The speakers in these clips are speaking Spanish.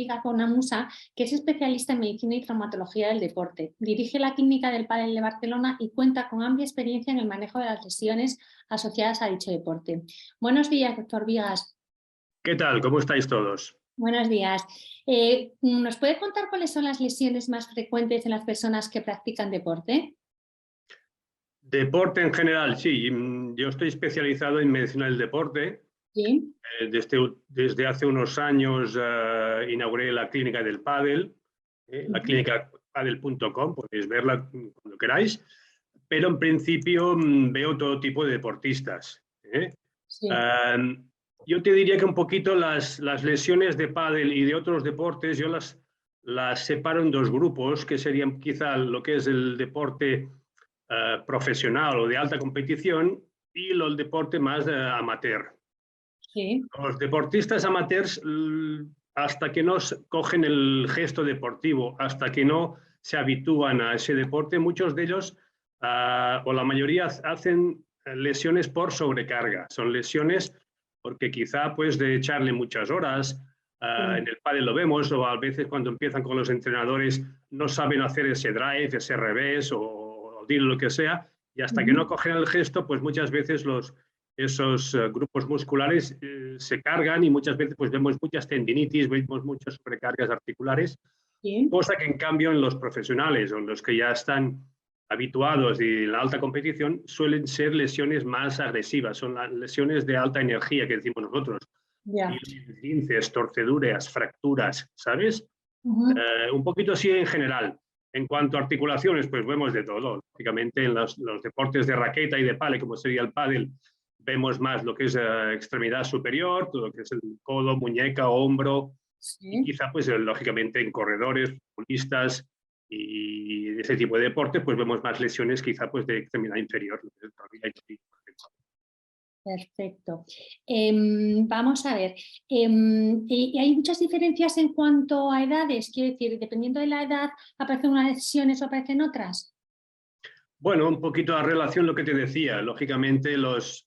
Mónica Conamusa, que es especialista en medicina y traumatología del deporte. Dirige la clínica del pádel de Barcelona y cuenta con amplia experiencia en el manejo de las lesiones asociadas a dicho deporte. Buenos días, doctor Vigas. ¿Qué tal? ¿Cómo estáis todos? Buenos días. ¿Nos puede contar cuáles son las lesiones más frecuentes en las personas que practican deporte? Deporte en general, sí. Yo estoy especializado en medicina del deporte. Sí. Desde hace unos años inauguré la clínica del pádel, la clínica padel.com, podéis verla cuando queráis, pero en principio veo todo tipo de deportistas. Sí. Yo te diría que un poquito las lesiones de pádel y de otros deportes, yo las separo en dos grupos, que serían quizá lo que es el deporte profesional o de alta competición y el deporte más amateur. Sí. Los deportistas amateurs, hasta que no cogen el gesto deportivo, hasta que no se habitúan a ese deporte, muchos de ellos, o la mayoría, hacen lesiones por sobrecarga. Son lesiones porque quizá pues de echarle muchas horas, en el pádel lo vemos, o a veces cuando empiezan con los entrenadores no saben hacer ese drive, ese revés o lo que sea, y hasta que no cogen el gesto, pues muchas veces esos grupos musculares se cargan y muchas veces pues vemos muchas tendinitis, vemos muchas sobrecargas articulares, Sí. cosa que en cambio en los profesionales o en los que ya están habituados y en la alta competición suelen ser lesiones más agresivas, son las lesiones de alta energía que decimos nosotros, Ya. esguinces, torceduras, fracturas, ¿sabes? Un poquito así en general. En cuanto a articulaciones, pues vemos de todo. Lógicamente en los deportes de raqueta y de pádel, como sería el pádel, vemos más lo que es extremidad superior, todo lo que es el codo, muñeca, hombro, y Sí. quizá pues lógicamente en corredores, futbolistas y ese tipo de deportes, pues vemos más lesiones quizá pues de extremidad inferior, lo que es rodilla y tobillo, por ejemplo. Perfecto. Vamos a ver, y hay muchas diferencias en cuanto a edades, quiero decir, dependiendo de la edad, aparecen unas lesiones o aparecen otras. Bueno, un poquito a relación lo que te decía. Lógicamente los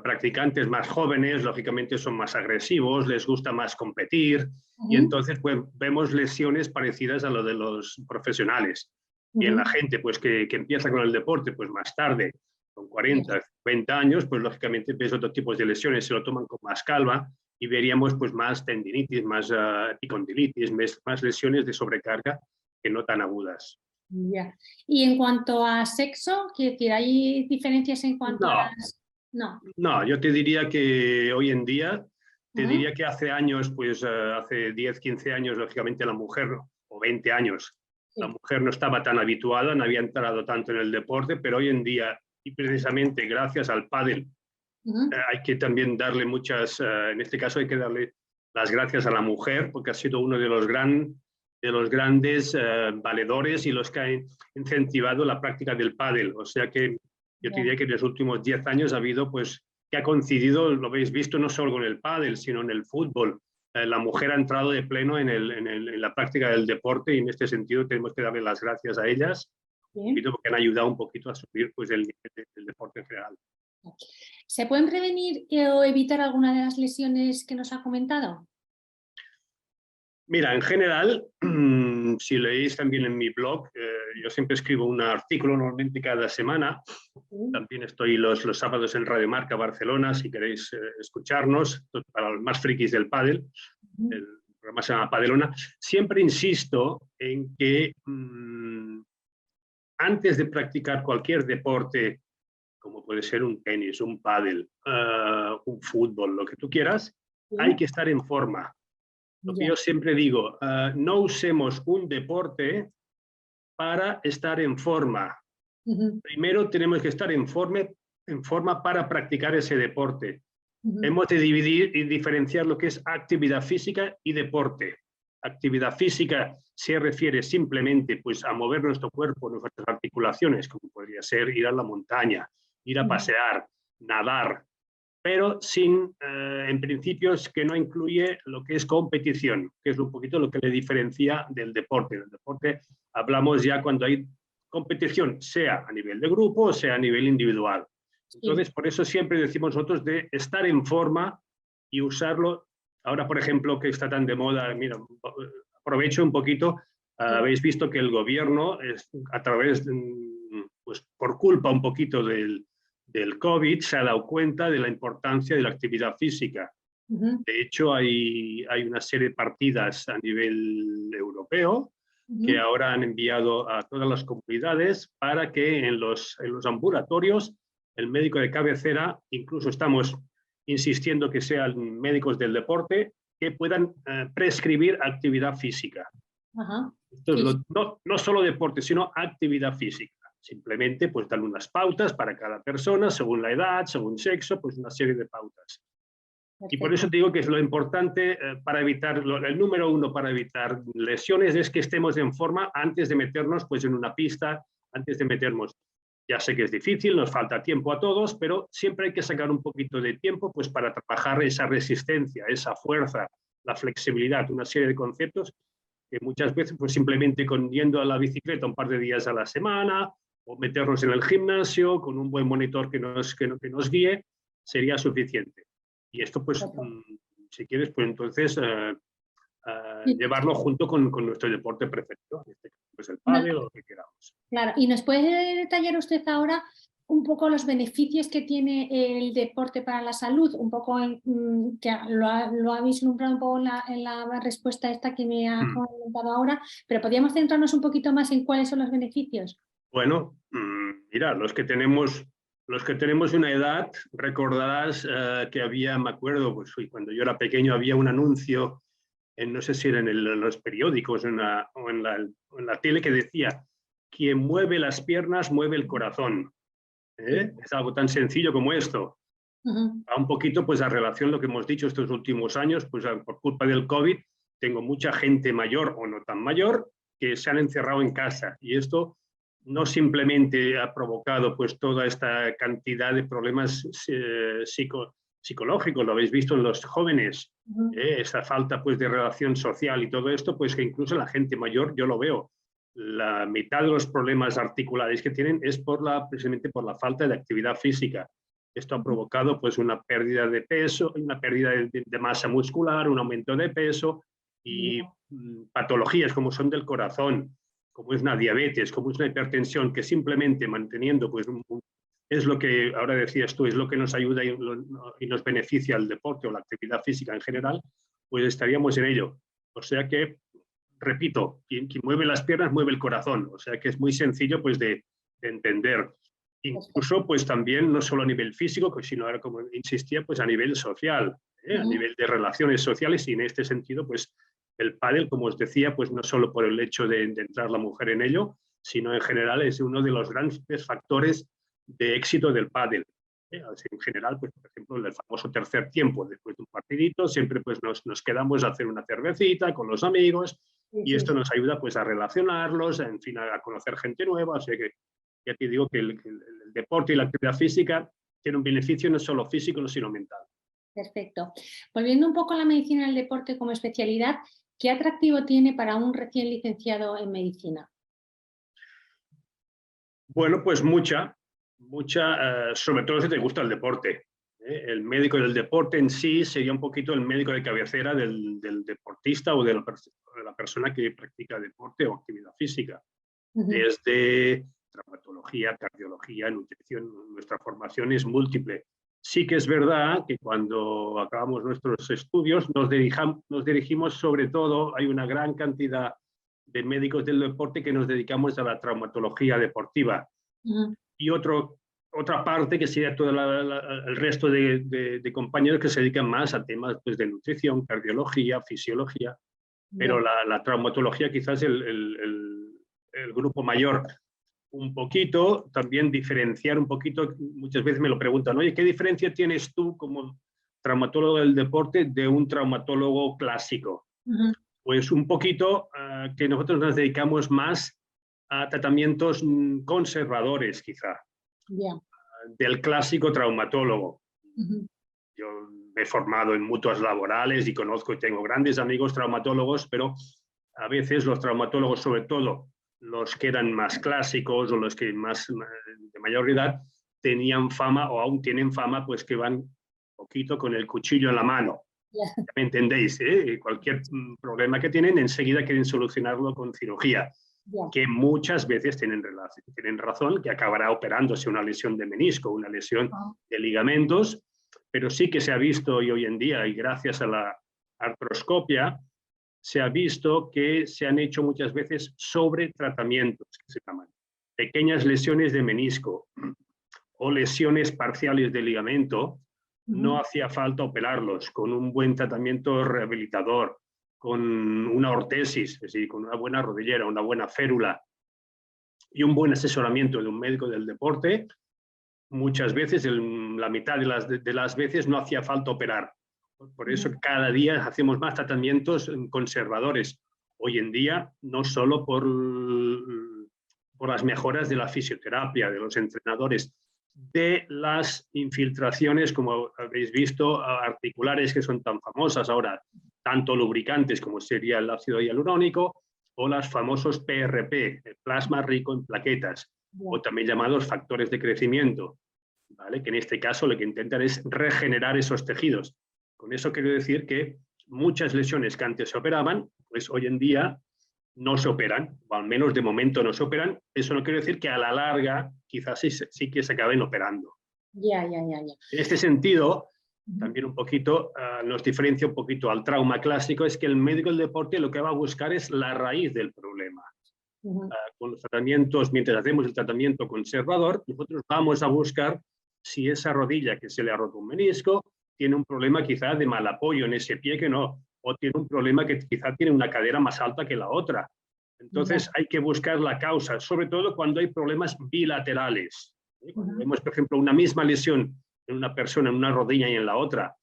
practicantes más jóvenes, lógicamente son más agresivos, les gusta más competir y entonces pues, vemos lesiones parecidas a lo de los profesionales. Y en la gente pues, que empieza con el deporte pues, más tarde, con 40, 50 años, pues lógicamente ves otros tipos de lesiones, se lo toman con más calma y veríamos pues, más tendinitis, más epicondilitis, más lesiones de sobrecarga que no tan agudas. Ya. Y en cuanto a sexo, quiero decir, ¿hay diferencias en cuanto a No, las...? No. no, yo te diría que hoy en día, te Ujú. diría que hace años, pues hace 10, 15 años, lógicamente la mujer, o 20 años, la Sí. mujer no estaba tan habituada, no había entrado tanto en el deporte, pero hoy en día, y precisamente gracias al pádel, hay que también darle muchas, en este caso hay que darle las gracias a la mujer, porque ha sido uno de los grandes valedores y los que han incentivado la práctica del pádel. O sea que yo te Ya. diría que en los últimos 10 años ha habido, pues, que ha coincidido, lo habéis visto, no solo con el pádel, sino en el fútbol. La mujer ha entrado de pleno en la práctica del deporte y en este sentido tenemos que darle las gracias a ellas, Sí. porque han ayudado un poquito a subir pues, el nivel del deporte en general. ¿Se pueden prevenir o evitar alguna de las lesiones que nos ha comentado? Mira, en general, si leéis también en mi blog, yo siempre escribo un artículo normalmente cada semana. También estoy los sábados en Radio Marca Barcelona, si queréis escucharnos, para los más frikis del pádel. El programa se llama Padelona. Siempre insisto en que antes de practicar cualquier deporte, como puede ser un tenis, un pádel, un fútbol, lo que tú quieras, hay que estar en forma. Lo que Ya. yo siempre digo, no usemos un deporte para estar en forma. Primero tenemos que estar en forma para practicar ese deporte. Hemos de dividir y diferenciar lo que es actividad física y deporte. Actividad física se refiere simplemente pues, a mover nuestro cuerpo, nuestras articulaciones, como podría ser ir a la montaña, ir a pasear, nadar, pero en principio es que no incluye lo que es competición, que es un poquito lo que le diferencia del deporte. En el deporte hablamos ya cuando hay competición, sea a nivel de grupo o sea a nivel individual. Sí. Entonces, por eso siempre decimos nosotros de estar en forma y usarlo Ahora, por ejemplo, que está tan de moda, mira, aprovecho un poquito, habéis visto que el gobierno, a través, pues por culpa un poquito del COVID, se ha dado cuenta de la importancia de la actividad física. De hecho, hay una serie de partidas a nivel europeo que ahora han enviado a todas las comunidades para que en los ambulatorios el médico de cabecera, incluso estamos insistiendo que sean médicos del deporte, que puedan prescribir actividad física. Esto es no solo deporte, sino actividad física. Simplemente pues dan unas pautas para cada persona, según la edad, según sexo, pues una serie de pautas. Y por eso te digo que es lo importante para evitar, el número uno para evitar lesiones es que estemos en forma antes de meternos pues, en una pista, antes de meternos. Ya sé que es difícil, nos falta tiempo a todos, pero siempre hay que sacar un poquito de tiempo pues, para trabajar esa resistencia, esa fuerza, la flexibilidad, una serie de conceptos que muchas veces pues, simplemente con yendo a la bicicleta un par de días a la semana o meternos en el gimnasio con un buen monitor que nos guíe, sería suficiente. Y esto, pues, si quieres, pues entonces llevarlo junto con nuestro deporte preferido, pues el pádel o lo que queramos. Claro, y nos puede detallar usted ahora un poco los beneficios que tiene el deporte para la salud, un poco, que lo ha vislumbrado un poco en la respuesta esta que me ha comentado ahora, pero podríamos centrarnos un poquito más en cuáles son los beneficios. Bueno, mira, los que tenemos una edad, recordarás que había, me acuerdo, pues cuando yo era pequeño había un anuncio, no sé si era en los periódicos o en la tele, que decía, quien mueve las piernas mueve el corazón. Es algo tan sencillo como esto. A un poquito, pues a relación lo que hemos dicho estos últimos años, pues por culpa del COVID, tengo mucha gente mayor o no tan mayor que se han encerrado en casa, y esto no simplemente ha provocado pues toda esta cantidad de problemas psicológicos, lo habéis visto en los jóvenes, esta falta pues de relación social y todo esto, pues que incluso la gente mayor, yo lo veo, la mitad de los problemas articulares que tienen es precisamente por la falta de actividad física. Esto ha provocado pues una pérdida de peso, una pérdida de masa muscular, un aumento de peso y patologías como son del corazón, como es una diabetes, como es una hipertensión, que simplemente manteniendo, pues es lo que ahora decías tú, es lo que nos ayuda y nos beneficia el deporte o la actividad física en general, pues estaríamos en ello. O sea que, repito, quien mueve las piernas mueve el corazón, o sea que es muy sencillo pues de entender. Incluso pues también no solo a nivel físico, pues, sino ahora como insistía, pues a nivel social, a nivel de relaciones sociales, y en este sentido pues el pádel, como os decía, pues no solo por el hecho de entrar la mujer en ello, sino en general es uno de los grandes factores de éxito del pádel. En general, pues, por ejemplo, el famoso tercer tiempo, después de un partidito, siempre pues, nos quedamos a hacer una cervecita con los amigos, y esto nos ayuda pues, a relacionarlos, en fin, a conocer gente nueva. O sea que ya te digo que el deporte y la actividad física tienen un beneficio no solo físico, sino mental. Perfecto. Volviendo un poco a la medicina y el deporte como especialidad, ¿qué atractivo tiene para un recién licenciado en medicina? Bueno, pues mucha, sobre todo si te gusta el deporte. El médico del deporte en sí sería un poquito el médico de cabecera del deportista o de la persona que practica deporte o actividad física. Desde traumatología, cardiología, nutrición, nuestra formación es múltiple. Sí que es verdad que cuando acabamos nuestros estudios nos dirigimos sobre todo, hay una gran cantidad de médicos del deporte que nos dedicamos a la traumatología deportiva. Y otra parte que sería todo el resto de compañeros que se dedican más a temas pues, de nutrición, cardiología, fisiología, pero la traumatología quizás es el grupo mayor. Un poquito, también diferenciar un poquito, muchas veces me lo preguntan, oye, ¿qué diferencia tienes tú como traumatólogo del deporte de un traumatólogo clásico? Pues un poquito que nosotros nos dedicamos más a tratamientos conservadores, quizá, del clásico traumatólogo. Yo me he formado en mutuas laborales y conozco y tengo grandes amigos traumatólogos, pero a veces los traumatólogos, sobre todo los que eran más clásicos o los que más de mayor edad, tenían fama o aún tienen fama, pues que van un poquito con el cuchillo en la mano. Ya me entendéis, ¿eh? Cualquier problema que tienen, enseguida quieren solucionarlo con cirugía, que muchas veces tienen razón, que acabará operándose una lesión de menisco, una lesión de ligamentos, pero sí que se ha visto y hoy en día, y gracias a la artroscopia, se ha visto que se han hecho muchas veces sobretratamientos, que se llaman pequeñas lesiones de menisco o lesiones parciales de ligamento. No hacía falta operarlos. Con un buen tratamiento rehabilitador, con una ortesis, es decir, con una buena rodillera, una buena férula y un buen asesoramiento de un médico del deporte, muchas veces, la mitad de las veces, no hacía falta operar. Por eso cada día hacemos más tratamientos conservadores. Hoy en día, no solo por las mejoras de la fisioterapia, de los entrenadores, de las infiltraciones, como habéis visto, articulares que son tan famosas ahora, tanto lubricantes como sería el ácido hialurónico, o los famosos PRP, el plasma rico en plaquetas, o también llamados factores de crecimiento, ¿vale? Que en este caso lo que intentan es regenerar esos tejidos. Con eso quiero decir que muchas lesiones que antes se operaban, pues hoy en día no se operan, o al menos de momento no se operan. Eso no quiere decir que a la larga quizás sí que se acaben operando. Ya. En este sentido, también un poquito nos diferencia un poquito al trauma clásico, es que el médico del deporte lo que va a buscar es la raíz del problema. Con los tratamientos, mientras hacemos el tratamiento conservador, nosotros vamos a buscar si esa rodilla que se le ha roto un menisco tiene un problema quizá de mal apoyo en ese pie que no, o tiene un problema que quizá tiene una cadera más alta que la otra. Entonces hay que buscar la causa, sobre todo cuando hay problemas bilaterales. Cuando vemos, por ejemplo, una misma lesión en una persona, en una rodilla y en la otra,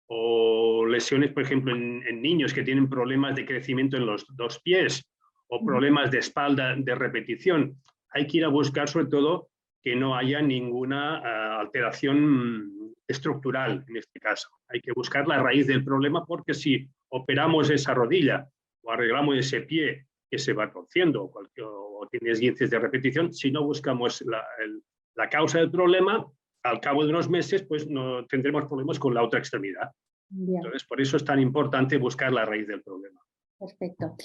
o lesiones, por ejemplo, en niños que tienen problemas de crecimiento en los dos pies, o problemas de espalda de repetición, hay que ir a buscar sobre todo que no haya ninguna alteración estructural en este caso. Hay que buscar la raíz del problema, porque si operamos esa rodilla o arreglamos ese pie que se va torciendo o tiene esguinces de repetición, si no buscamos la causa del problema, al cabo de unos meses pues no tendremos problemas con la otra extremidad. Entonces, por eso es tan importante buscar la raíz del problema. Perfecto.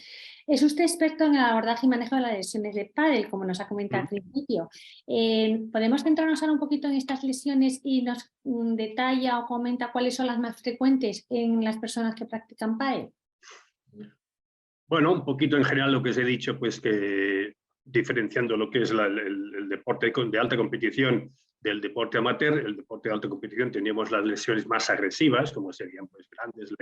Es usted experto en el abordaje y manejo de las lesiones de pádel, como nos ha comentado al principio. ¿Podemos centrarnos ahora un poquito en estas lesiones y nos detalla o comenta cuáles son las más frecuentes en las personas que practican pádel? Bueno, un poquito en general lo que os he dicho, pues que diferenciando lo que es el deporte de alta competición del deporte amateur, el deporte de alta competición teníamos las lesiones más agresivas, como serían pues grandes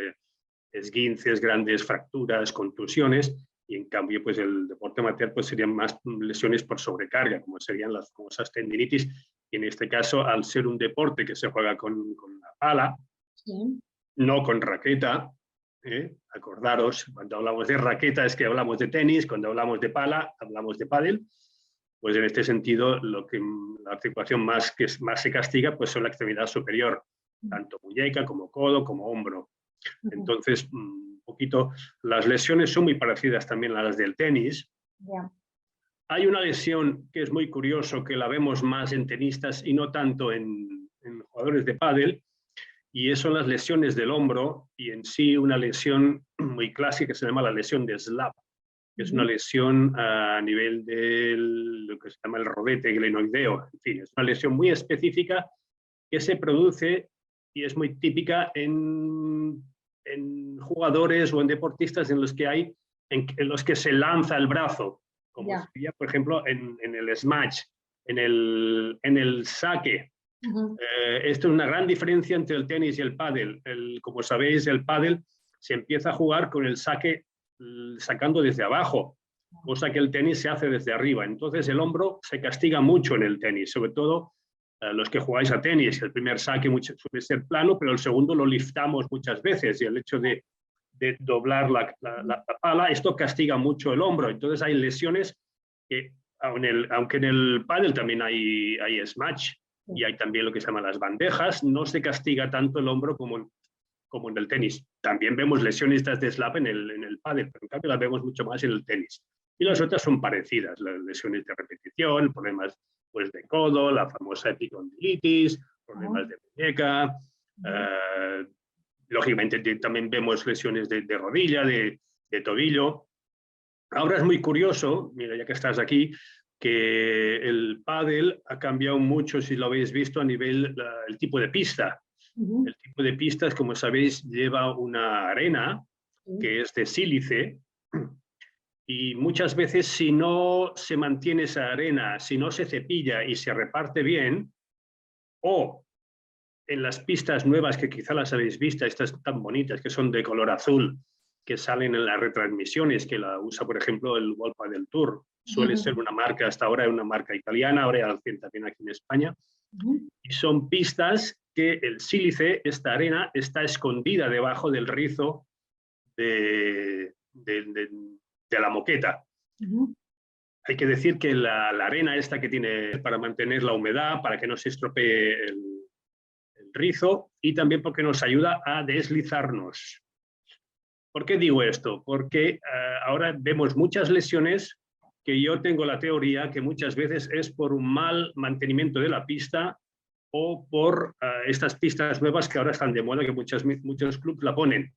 esguinces, grandes fracturas, contusiones, y en cambio pues el deporte amateur pues serían más lesiones por sobrecarga, como serían las famosas tendinitis, y en este caso, al ser un deporte que se juega con la pala, no con raqueta, acordaros, cuando hablamos de raqueta es que hablamos de tenis, cuando hablamos de pala hablamos de pádel, pues en este sentido la articulación que más se castiga pues son la extremidad superior, tanto muñeca como codo como hombro. Entonces, un poquito, las lesiones son muy parecidas también a las del tenis. Hay una lesión que es muy curioso, que la vemos más en tenistas y no tanto en jugadores de pádel, y son las lesiones del hombro, y en sí una lesión muy clásica que se llama la lesión de slap, que es una lesión a nivel de lo que se llama el rodete glenoideo. En fin, es una lesión muy específica que se produce y es muy típica en jugadores o en deportistas en los que se lanza el brazo, como sería, por ejemplo, en el smash, en el saque. Esto es una gran diferencia entre el tenis y el pádel. Como sabéis, el pádel se empieza a jugar con el saque sacando desde abajo, cosa que el tenis se hace desde arriba. Entonces el hombro se castiga mucho en el tenis, sobre todo los que jugáis a tenis. El primer saque suele ser plano, pero el segundo lo liftamos muchas veces, y el hecho de doblar la pala, esto castiga mucho el hombro. Entonces hay lesiones que, aunque en el pádel también hay smash, y hay también lo que se llaman las bandejas, no se castiga tanto el hombro como en el tenis. También vemos lesiones de slap en el pádel, pero en cambio las vemos mucho más en el tenis. Y las otras son parecidas, las lesiones de repetición, problemas pues, de codo, la famosa epicondilitis, problemas de muñeca, lógicamente también vemos lesiones de rodilla, de tobillo. Ahora es muy curioso, mira, ya que estás aquí, que el pádel ha cambiado mucho, si lo habéis visto, a nivel el tipo de pista. El tipo de pistas, como sabéis, lleva una arena que es de sílice, y muchas veces si no se mantiene esa arena, si no se cepilla y se reparte bien, o en las pistas nuevas que quizá las habéis visto, estas tan bonitas que son de color azul, que salen en las retransmisiones, que la usa, por ejemplo, el World Padel Tour. Suele ser una marca, hasta ahora una marca italiana, ahora ya también aquí en España. Y son pistas que el sílice, esta arena, está escondida debajo del rizo de la moqueta. Hay que decir que la arena esta que tiene para mantener la humedad, para que no se estropee el rizo, y también porque nos ayuda a deslizarnos. ¿Por qué digo esto? Porque ahora vemos muchas lesiones que yo tengo la teoría que muchas veces es por un mal mantenimiento de la pista o por estas pistas nuevas que ahora están de moda, que muchos clubes la ponen.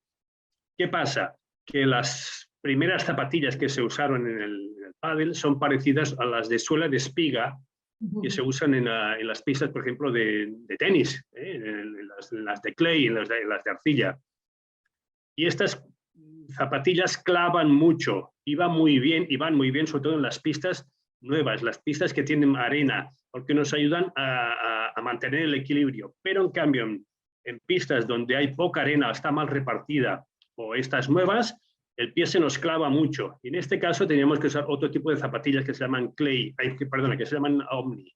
¿Qué pasa? Que las primeras zapatillas que se usaron en el pádel son parecidas a las de suela de espiga que se usan en las pistas, por ejemplo, de tenis, en las de clay, en las de arcilla. Y estas zapatillas clavan mucho y van muy bien, sobre todo en las pistas nuevas, las pistas que tienen arena, porque nos ayudan a mantener el equilibrio. Pero en cambio, en pistas donde hay poca arena, está mal repartida, o estas nuevas, el pie se nos clava mucho. Y en este caso teníamos que usar otro tipo de zapatillas que se llaman clay, que se llaman omni,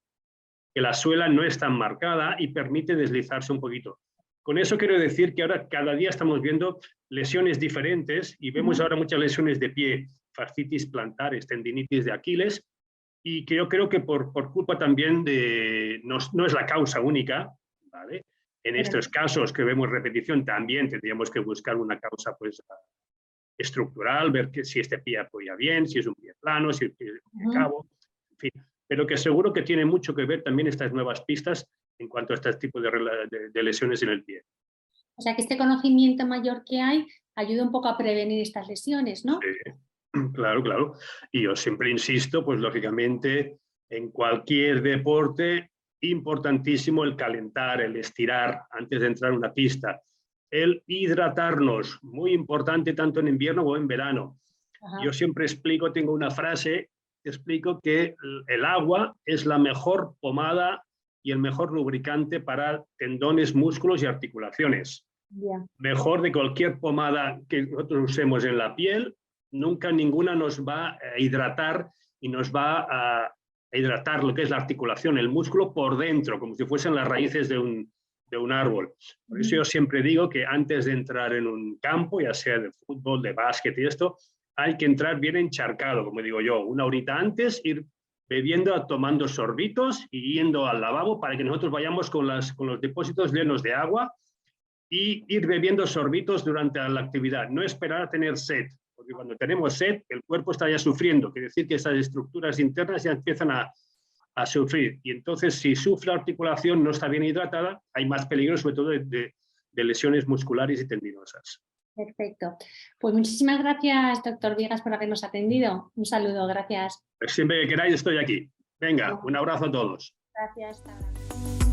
que la suela no es tan marcada y permite deslizarse un poquito. Con eso quiero decir que ahora cada día estamos viendo lesiones diferentes y vemos ahora muchas lesiones de pie, fascitis plantares, tendinitis de Aquiles, y que yo creo que por culpa también de, no es la causa única, ¿vale? En estos casos que vemos repetición también tendríamos que buscar una causa pues estructural, ver que si este pie apoya bien, si es un pie plano, si es un pie cabo, en fin. Pero que seguro que tiene mucho que ver también estas nuevas pistas en cuanto a este tipo de lesiones en el pie. O sea que este conocimiento mayor que hay ayuda un poco a prevenir estas lesiones, ¿no? Sí, claro, claro. Y yo siempre insisto, pues lógicamente, en cualquier deporte, importantísimo el calentar, el estirar antes de entrar a una pista. El hidratarnos, muy importante tanto en invierno como en verano. Yo siempre explico, tengo una frase, explico que el agua es la mejor pomada y el mejor lubricante para tendones, músculos y articulaciones. Mejor de cualquier pomada que nosotros usemos en la piel, nunca ninguna nos va a hidratar y nos va a hidratar lo que es la articulación, el músculo por dentro, como si fuesen las raíces de un árbol. Por eso yo siempre digo que antes de entrar en un campo, ya sea de fútbol, de básquet y esto, hay que entrar bien encharcado, como digo yo, una horita antes, ir bebiendo, tomando sorbitos y yendo al lavabo para que nosotros vayamos con los depósitos llenos de agua y ir bebiendo sorbitos durante la actividad. No esperar a tener sed, porque cuando tenemos sed, el cuerpo está ya sufriendo, quiere decir que esas estructuras internas ya empiezan a sufrir. Y entonces, si sufre la articulación, no está bien hidratada, hay más peligro, sobre todo de lesiones musculares y tendinosas. Perfecto. Pues muchísimas gracias, doctor Viegas, por habernos atendido. Un saludo, gracias. Siempre que queráis estoy aquí. Venga, un abrazo a todos. Gracias. Hasta ahora.